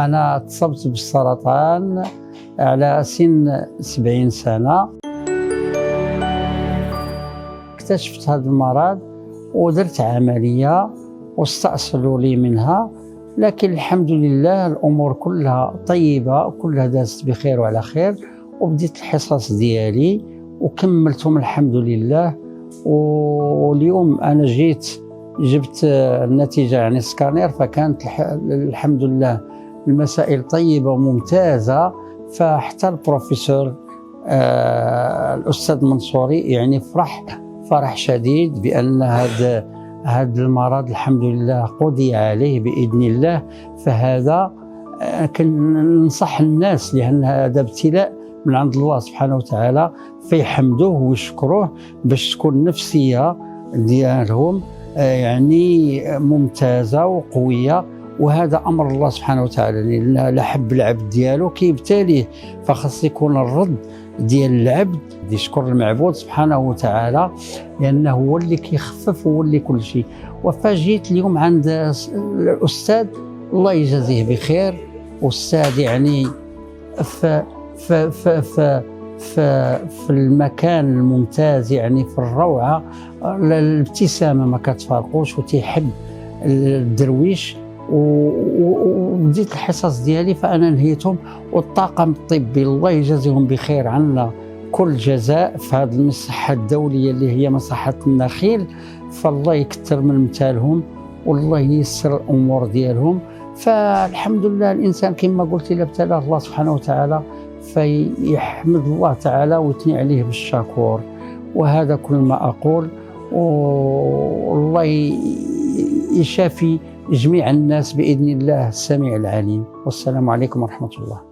أنا اتصبت بالسرطان على سن 70 سنة. اكتشفت هذا المرض ودرت عملية واستأصلوا لي منها، لكن الحمد لله الأمور كلها طيبة، كلها دازت بخير وعلى خير، وبديت الحصص ديالي وكملتهم الحمد لله. واليوم أنا جبت النتيجة يعني سكانير، فكانت الحمد لله المسائل طيبة وممتازة. فحتى البروفيسور الأستاذ منصوري يعني فرح شديد بأن هذا المرض الحمد لله قضي عليه بإذن الله. فهذا كننصح الناس، لأن هذا ابتلاء من عند الله سبحانه وتعالى، فيحمدوه ويشكروه باش تكون النفسية ديالهم يعني ممتازة وقوية. وهذا أمر الله سبحانه وتعالى، لأن لحب العبد ديالو كيبتليه، فخاص يكون الرد ديال العبد يشكر المعبود سبحانه وتعالى، لأنه هو اللي كيخفف وهو اللي كل شيء. وفجيت اليوم عند الأستاذ الله يجازيه بخير، أستاذ يعني في المكان الممتاز، يعني في الروعة، الابتسامة ما كتفارقوش، وتيحب الدرويش. وبديت الحصص ديالي فأنا نهيتهم، والطاقم الطبي الله يجازيهم بخير عنا كل جزاء في هذه المصحة الدولية اللي هي مصحة النخيل، فالله يكثر من امثالهم والله ييسر الأمور ديالهم. فالحمد لله الإنسان كما قلت إذا ابتلاه الله سبحانه وتعالى فيحمد الله تعالى ويثني عليه بالشكور. وهذا كل ما أقول، والله يشافي جميع الناس بإذن الله السميع العليم. والسلام عليكم ورحمة الله.